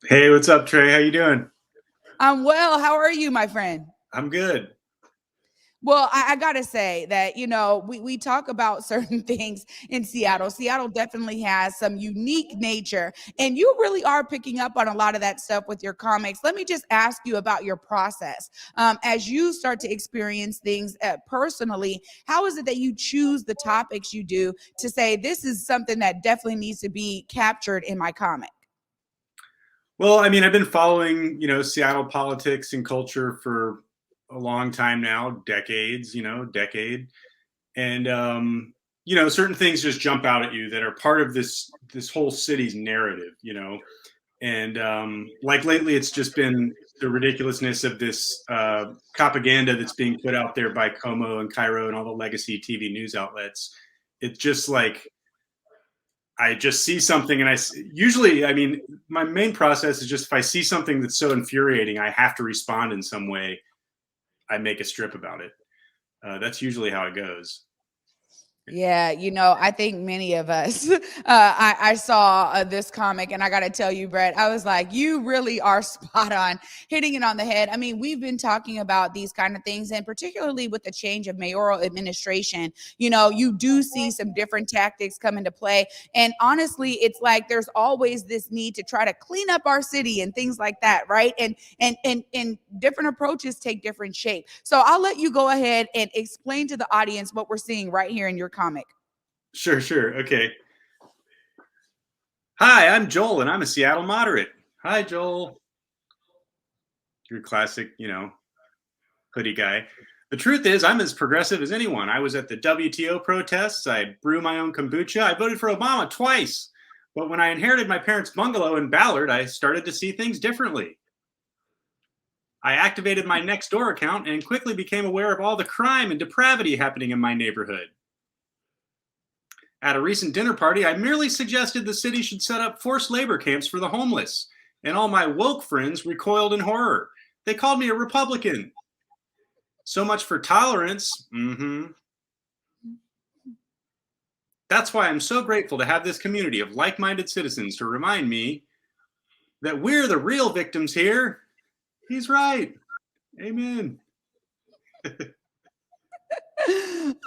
Hey, what's up, Trey? How you doing? I'm well. How are you, my friend? I'm good. Well, I gotta say that, we talk about certain things in Seattle. Seattle definitely has some unique nature, and you really are picking up on a lot of that stuff with your comics. Let me just ask you about your process. As you start to experience things personally, how is it that you choose the topics you do to say, this is something that definitely needs to be captured in my comic? Well, I mean, I've been following, Seattle politics and culture for a long time now, decades, decade. And certain things just jump out at you that are part of this whole city's narrative, And like lately it's just been the ridiculousness of this propaganda that's being put out there by Como and Cairo and all the legacy TV news outlets. It's just like I just see something and usually, I mean, my main process is just if I see something that's so infuriating, I have to respond in some way. I make a strip about it. That's usually how it goes. Yeah, I think many of us. I saw this comic, and I got to tell you, Brett, I was like, you really are spot on, hitting it on the head. I mean, we've been talking about these kind of things, and particularly with the change of mayoral administration, you do see some different tactics come into play. And honestly, it's like there's always this need to try to clean up our city and things like that, right? And different approaches take different shape. So I'll let you go ahead and explain to the audience what we're seeing right here in your comic. Sure, sure. Okay. Hi, I'm Joel, and I'm a Seattle moderate. Hi, Joel. Your classic, hoodie guy. The truth is, I'm as progressive as anyone. I was at the WTO protests. I brew my own kombucha. I voted for Obama twice. But when I inherited my parents' bungalow in Ballard, I started to see things differently. I activated my Nextdoor account and quickly became aware of all the crime and depravity happening in my neighborhood. At a recent dinner party, I merely suggested the city should set up forced labor camps for the homeless, and all my woke friends recoiled in horror. They called me a Republican. So much for tolerance. That's why I'm so grateful to have this community of like minded citizens to remind me that we're the real victims here. He's right. Amen.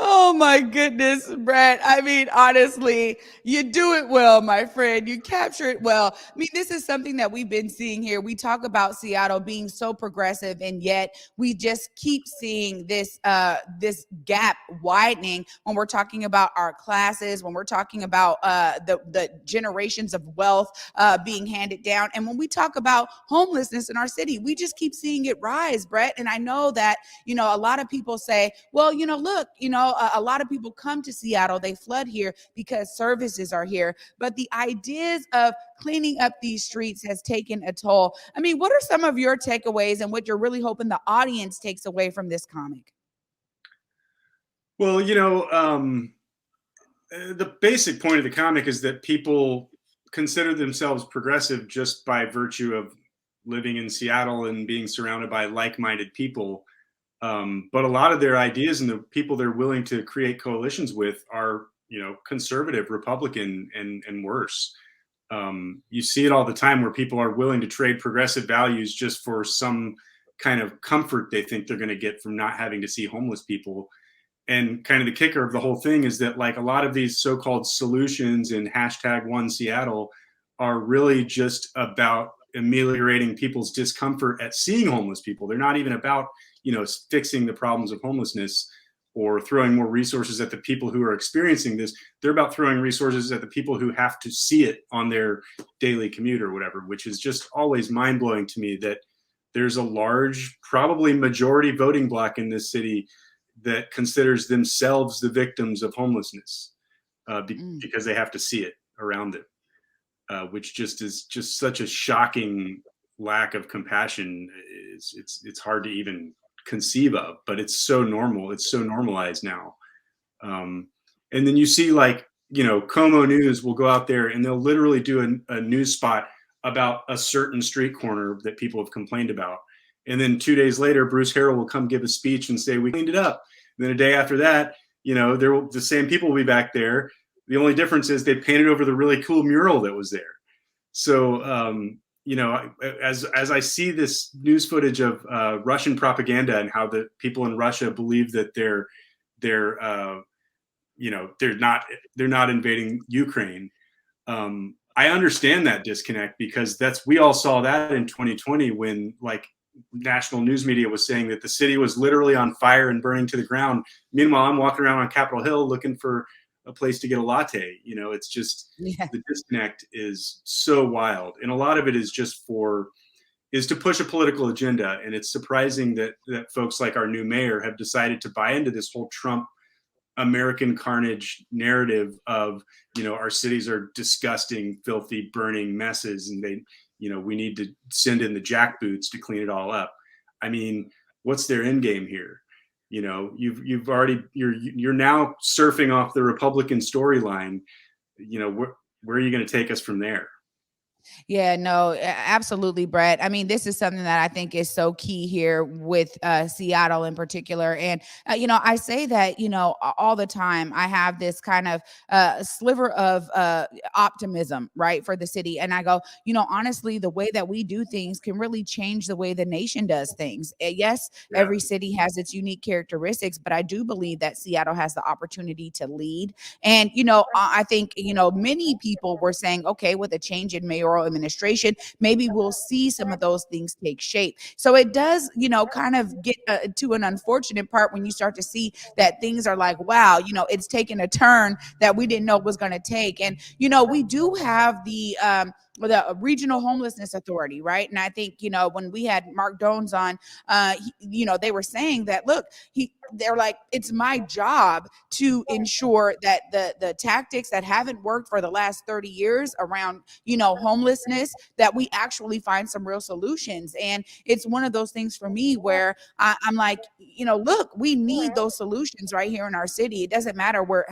Oh my goodness, Brett. I mean, honestly, you do it well, my friend. You capture it well. I mean, this is something that we've been seeing here. We talk about Seattle being so progressive, and yet we just keep seeing this gap widening when we're talking about our classes, when we're talking about the generations of wealth being handed down, and when we talk about homelessness in our city, we just keep seeing it rise, Brett. And I know that a lot of people say, well, look, a lot of people come to Seattle, they flood here because services are here. But the ideas of cleaning up these streets has taken a toll. I mean, what are some of your takeaways and what you're really hoping the audience takes away from this comic? Well, the basic point of the comic is that people consider themselves progressive just by virtue of living in Seattle and being surrounded by like minded people. But a lot of their ideas and the people they're willing to create coalitions with are, conservative, Republican, and worse. You see it all the time where people are willing to trade progressive values just for some kind of comfort they think they're going to get from not having to see homeless people. And kind of the kicker of the whole thing is that like a lot of these so-called solutions in hashtag one Seattle are really just about ameliorating people's discomfort at seeing homeless people. They're not even about, fixing the problems of homelessness or throwing more resources at the people who are experiencing this. They're about throwing resources at the people who have to see it on their daily commute or whatever, which is just always mind-blowing to me that there's a large, probably majority voting bloc in this city that considers themselves the victims of homelessness Mm. because they have to see it around them, which just is just such a shocking lack of compassion. It's hard to even conceive of, but it's so normal. It's so normalized now. And then you see like, Como News will go out there and they'll literally do a news spot about a certain street corner that people have complained about. And then 2 days later, Bruce Harrell will come give a speech and say, we cleaned it up. And then a day after that, the same people will be back there. The only difference is they painted over the really cool mural that was there. So as I see this news footage of Russian propaganda and how the people in Russia believe that they're they're not invading Ukraine. I understand that disconnect, because we all saw that in 2020 when like national news media was saying that the city was literally on fire and burning to the ground. Meanwhile, I'm walking around on Capitol Hill looking for a place to get a latte. It's just, Yeah. the disconnect is so wild, and a lot of it is just is to push a political agenda. And it's surprising that folks like our new mayor have decided to buy into this whole Trump American carnage narrative of, our cities are disgusting, filthy, burning messes, and we need to send in the jackboots to clean it all up. I mean, what's their end game here? You've already, you're now surfing off the Republican storyline. Where are you going to take us from there? Yeah, no, absolutely, Bret. I mean, this is something that I think is so key here with Seattle in particular. And, I say that, all the time. I have this kind of sliver of optimism, right, for the city. And I go, honestly, the way that we do things can really change the way the nation does things. Yes, Yeah. every city has its unique characteristics, but I do believe that Seattle has the opportunity to lead. And, I think, many people were saying, okay, with a change in mayoral administration, maybe we'll see some of those things take shape. So it does, kind of get to an unfortunate part when you start to see that things are like, wow, it's taken a turn that we didn't know it was going to take. And, we do have the regional homelessness authority, right? And I think, when we had Mark Dones on, they were saying that, look, they're like, it's my job to ensure that the tactics that haven't worked for the last 30 years around, homelessness, that we actually find some real solutions. And it's one of those things for me where I'm like, look, we need those solutions right here in our city. It doesn't matter where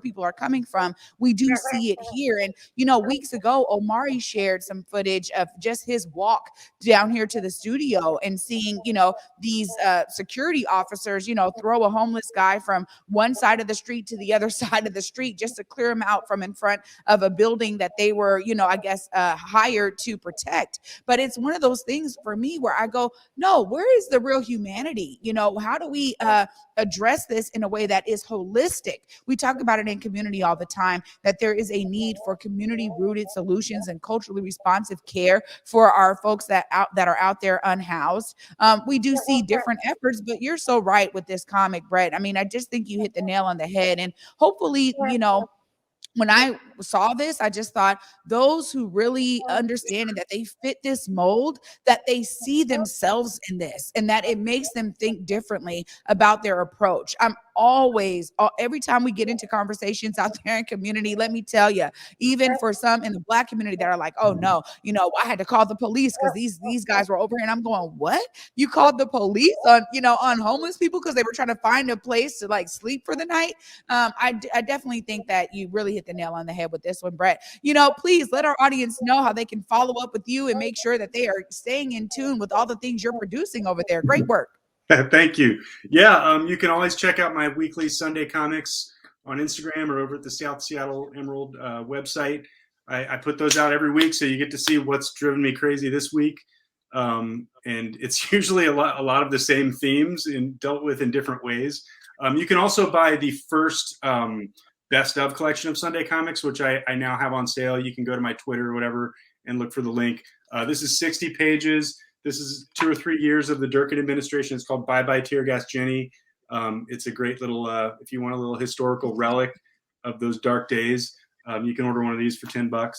people are coming from. We do see it here. And, weeks ago, Omari shared some footage of just his walk down here to the studio and seeing, these security officers, throw a homeless guy from one side of the street to the other side of the street just to clear him out from in front of a building that they were, I guess, hired to protect. But it's one of those things for me where I go, no, where is the real humanity? How do we address this in a way that is holistic? We talk about it in community all the time, that there is a need for community rooted solutions and culturally responsive care for our folks that are out there unhoused. We do see different efforts, but you're so right with this comic, Bret. I mean, I just think you hit the nail on the head. And hopefully, when I saw this, I just thought those who really understand and that they fit this mold, that they see themselves in this and that it makes them think differently about their approach. I'm always, every time we get into conversations out there in community, let me tell you, even for some in the Black community that are like, oh no, I had to call the police because these guys were over here. And I'm going, what? You called the police on homeless people because they were trying to find a place to like sleep for the night? I definitely think that you really hit the nail on the head with this one, Bret. Please let our audience know how they can follow up with you and make sure that they are staying in tune with all the things you're producing over there. Great work. Thank you. Yeah, you can always check out my weekly Sunday comics on Instagram or over at the South Seattle Emerald website. I put those out every week, so you get to see what's driven me crazy this week. And it's usually a lot of the same themes and dealt with in different ways. You can also buy the first best of collection of Sunday comics, which I now have on sale. You can go to my Twitter or whatever and look for the link. This is 60 pages. This is 2 or 3 years of the Durkin administration. It's called Bye Bye Tear Gas Jenny. It's a great little, if you want a little historical relic of those dark days, you can order one of these for $10.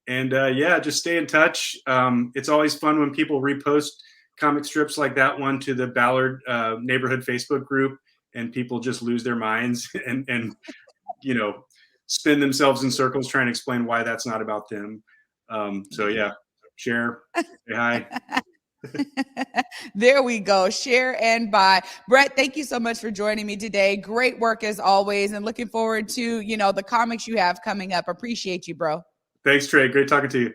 And yeah, just stay in touch. It's always fun when people repost comic strips like that one to the Ballard neighborhood Facebook group, and people just lose their minds and spin themselves in circles trying to explain why that's not about them. So yeah, share, say hi. There we go. Share and buy. Bret, thank you so much for joining me today. Great work as always, and looking forward to, the comics you have coming up. Appreciate you, bro. Thanks, Trey. Great talking to you.